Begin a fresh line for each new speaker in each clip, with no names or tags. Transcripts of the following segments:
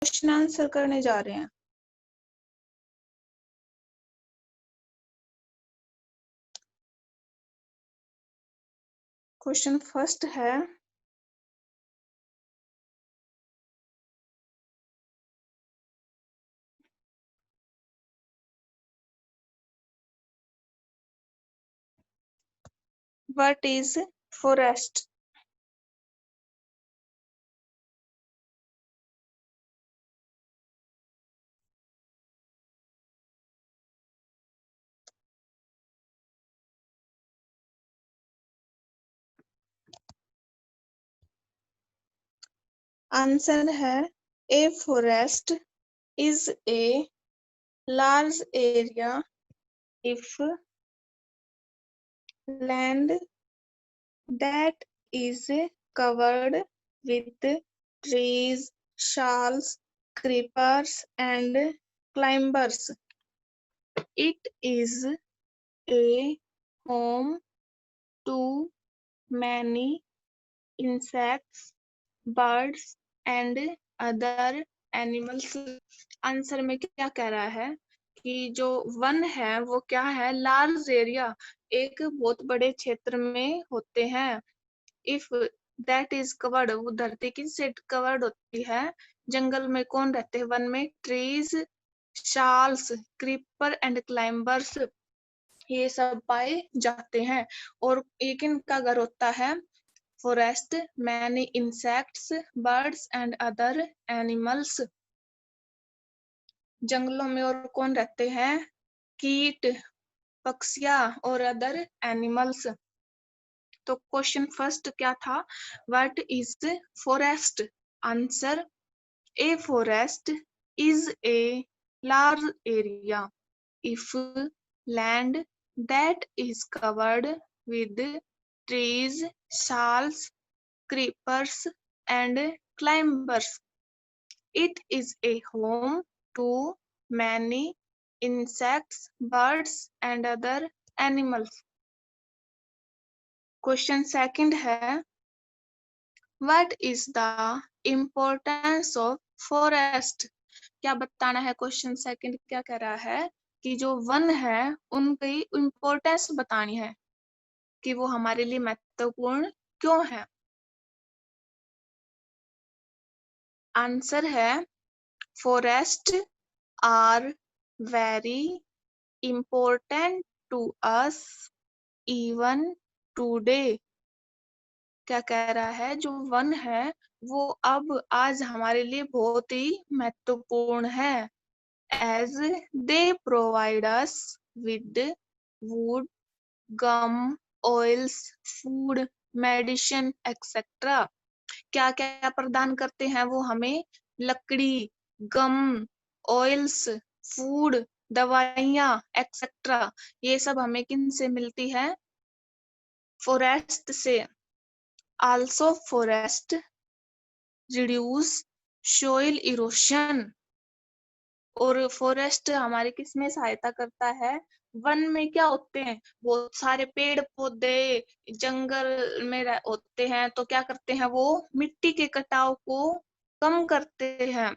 Question answer करने जा रहे हैं। क्वेश्चन फर्स्ट है, व्हाट इज फॉरेस्ट? आंसर है, a forest is a large area if land that is covered with trees, shrubs, creepers and climbers. It is a home to many insects, birds and other animals. Answer में क्या कह रहा है कि जो one है वो क्या है, लार्ज एरिया, एक बहुत बड़े क्षेत्र में होते हैं। इफ दैट इज कवर्ड, वो धरती की से कवर्ड होती है। जंगल में कौन रहते हैं वन में? Trees, shawls, creeper and climbers, ये सब पाए जाते हैं। और एक इनका घर होता है forest, many insects, birds and other animals. जंगलों में और कौन रहते हैं? कीट, पक्षियां और अदर एनिमल्स। तो क्वेश्चन फर्स्ट क्या था? What is forest? Answer, A forest is a large area if land that is covered with trees, shawls, creepers and climbers. It is a home to many insects, birds and other animals. Question second है, what is the importance of forest? क्या बताना है? Question second क्या कह रहा है कि जो वन है उनकी इम्पोर्टेंस बतानी है कि वो हमारे लिए महत्वपूर्ण क्यों है। आंसर है, forest are very important to us even today. क्या कह रहा है? जो वन है वो अब आज हमारे लिए बहुत ही महत्वपूर्ण है। as they provide us with wood, gum, oils, food, medicine etc. क्या क्या प्रदान करते हैं वो हमें? लकड़ी, गम, ऑयल्स, फूड, दवाइयाँ एक्सेट्रा। ये सब हमें किन से मिलती है? फॉरेस्ट से। Also forest reduce soil erosion, और फॉरेस्ट हमारी किस में सहायता करता है? वन में क्या होते हैं? बहुत सारे पेड़ पौधे जंगल में होते हैं, तो क्या करते हैं वो? मिट्टी के कटाव को कम करते हैं,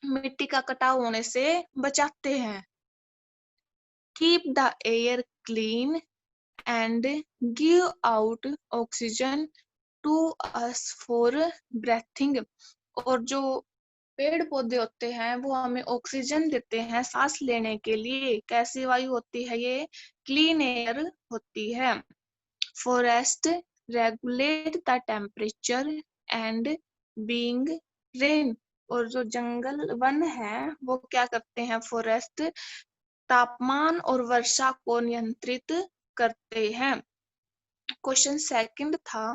मिट्टी का कटाव होने से बचाते हैं। Keep the air clean and give out oxygen to us for breathing, और जो पेड़ पौधे होते हैं वो हमें ऑक्सीजन देते हैं सांस लेने के लिए। कैसी वायु होती है ये? क्लीन एयर होती है। Forest regulate the temperature and being rain, और जो जंगल वन है वो क्या करते हैं? फॉरेस्ट तापमान और वर्षा को नियंत्रित करते हैं। क्वेश्चन सेकंड था,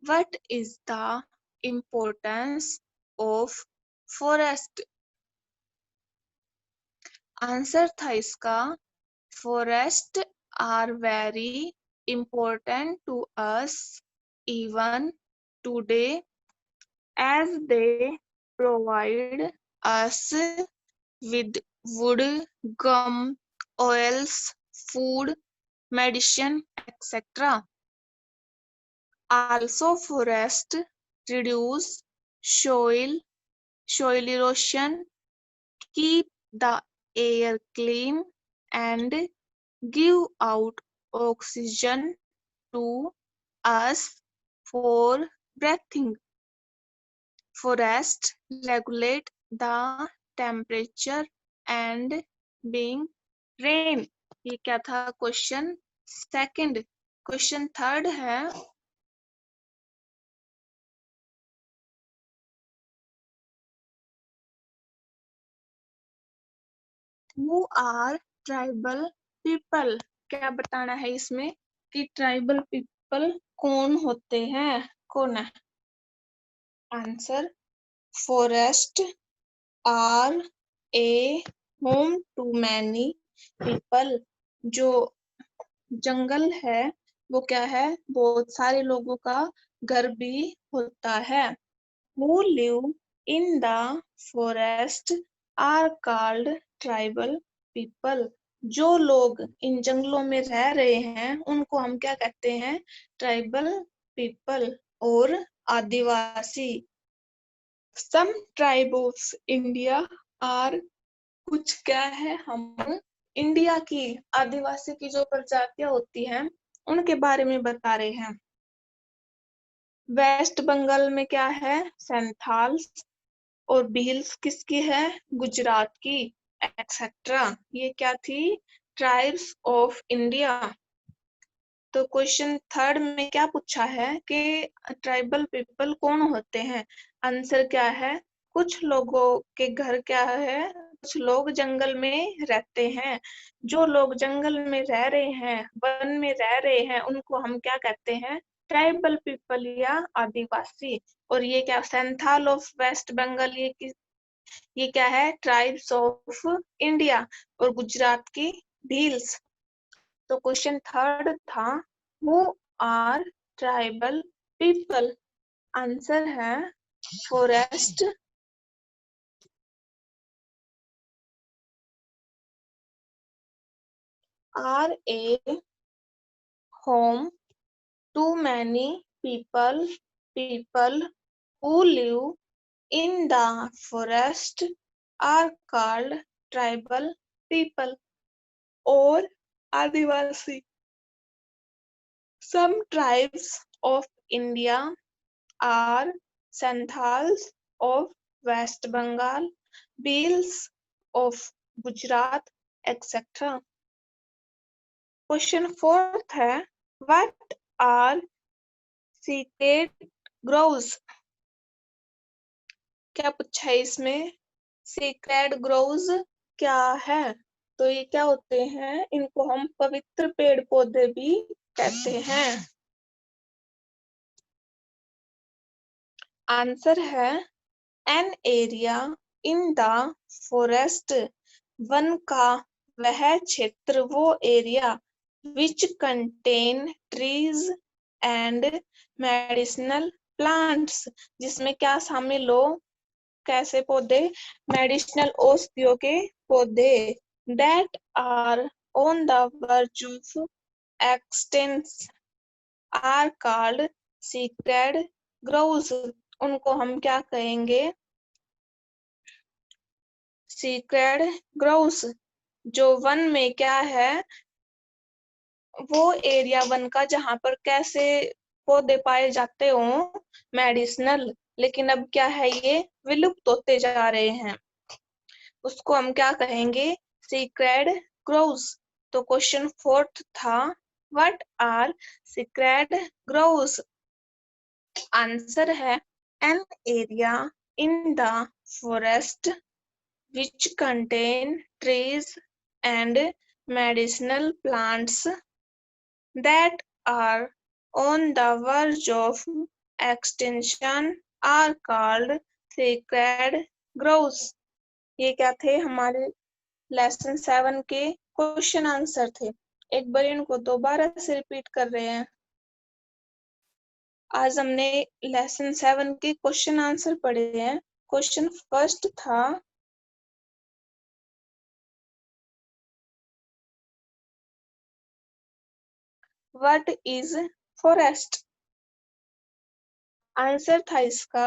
what is the importance of forest? Answer था इसका, forest are very important to us even today as they provide us with wood, gum, oils, food, medicine etc. Also forest reduce soil soil erosion, keep the air clean, and give out oxygen to us for breathing. Forests regulate the temperature and bring rain. ये क्या था question second. Question third है Who are tribal people? क्या बताना है इसमें कि tribal people कौन होते हैं, कौन है? Answer forest are a home to many people. जो जंगल है वो क्या है, बहुत सारे लोगों का घर भी होता है। Who live in the forest are called tribal people. जो लोग इन जंगलों में रह रहे हैं उनको हम क्या कहते हैं, ट्राइबल पीपल और आदिवासी। Some tribe of India are, कुछ क्या है, हम इंडिया की आदिवासी की जो प्रजातियां होती हैं उनके बारे में बता रहे हैं। वेस्ट बंगाल में क्या है, संथाल्स, और भील्स किसकी है, गुजरात की, एक्सेट्रा। ये क्या थी, ट्राइब्स ऑफ इंडिया। तो क्वेश्चन थर्ड में क्या पूछा है कि ट्राइबल पीपल कौन होते हैं। आंसर क्या है, कुछ लोगों के घर क्या है, कुछ लोग जंगल में रहते हैं। जो लोग जंगल में रह रहे हैं, वन में रह रहे हैं, उनको हम क्या कहते हैं, ट्राइबल पीपल या आदिवासी। और ये क्या, सेंथाल ऑफ वेस्ट बंगाल, ये क्या है, ट्राइब्स ऑफ इंडिया। और गुजरात की भील्स। तो क्वेश्चन थर्ड था who are tribal people. Answer है forest are a home to many people who live in the forest are called tribal people और आदिवासी। Some tribes of India are Santhals of West Bengal, Bhils of Gujarat, etc. Question fourth है, what are secret groves? क्या पूछा है इसमें, secret groves क्या है? तो ये क्या होते हैं, इनको हम पवित्र पेड़ पौधे भी कहते हैं। आंसर है an area in the forest, one का वह क्षेत्र, वो area, which contain trees and medicinal plants, जिसमें क्या शामिल हो, कैसे पौधे, मेडिसिनल औषधियों के पौधे, that are on the verge of extinction are called secret groves. उनको हम क्या कहेंगे, सीक्रेट ग्रोव्स। जो वन में क्या है, वो एरिया वन का जहां पर कैसे पौधे पाए जाते हो, मेडिसिनल, लेकिन अब क्या है, ये विलुप्त होते जा रहे हैं, उसको हम क्या कहेंगे, सीक्रेट ग्रोव्स। तो क्वेश्चन फोर्थ था what are secret groves. Answer है an area in the forest which contain trees and medicinal plants that are on the verge of extinction are called sacred groves। ये क्या थे, हमारे lesson 7 के question answer थे। एक बार इनको दोबारा से रिपीट कर रहे हैं। आज हमने लेसन 7 के क्वेश्चन आंसर पढ़े हैं। क्वेश्चन फर्स्ट था व्हाट इज फॉरेस्ट। आंसर था इसका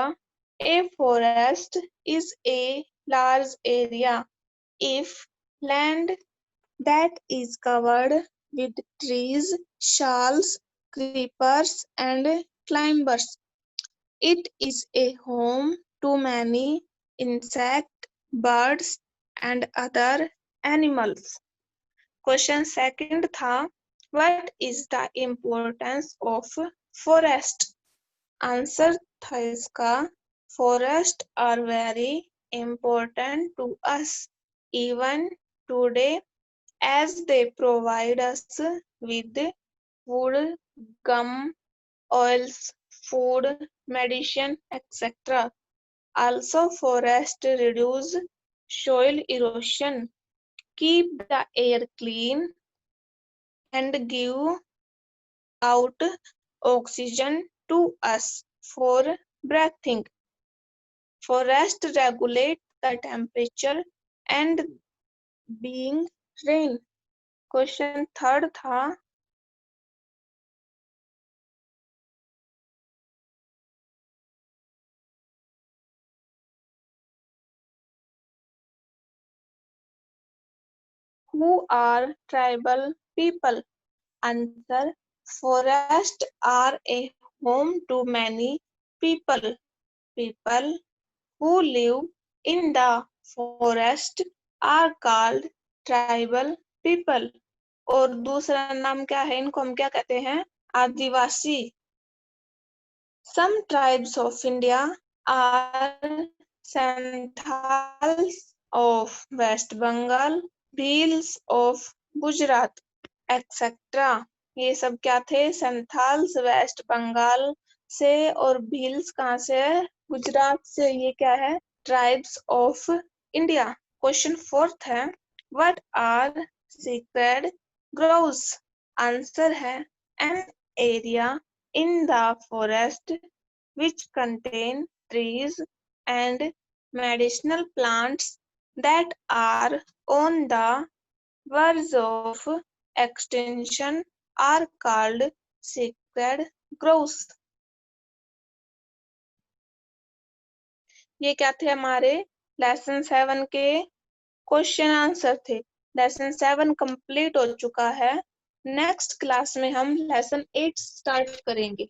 A forest is a large area if land that is covered with trees, shrubs, creepers, and climbers. It is a home to many insects, birds, and other animals. Question second था, what is the importance of forest? Answer था इसका, forest are very important to us even today as they provide us with wood, gum, oils, food, medicine, etc. Also, forests reduce soil erosion, keep the air clean, and give out oxygen to us for breathing. Forests regulate the temperature and being rain. Question third था, who are tribal people? Answer, forests are a home to many people. People who live in the forest are called tribal people. और दूसरा नाम क्या है, इनको हम क्या कहते हैं, आदिवासी. Some tribes of India are Santhals of West Bengal, Bhils of Gujarat, etc. ये सब क्या थे, संथाल्स वेस्ट बंगाल से और भील्स कहाँ से है, गुजरात से. ये क्या है, tribes of India. Question fourth है, what are secret groves? Answer है, an area in the forest which contain trees and medicinal plants that are on the verge of extinction are called sacred groves. ये क्या थे, हमारे lesson 7 के question answer थे. Lesson 7 complete हो चुका है. नेक्स्ट क्लास में हम लेसन 8 स्टार्ट करेंगे.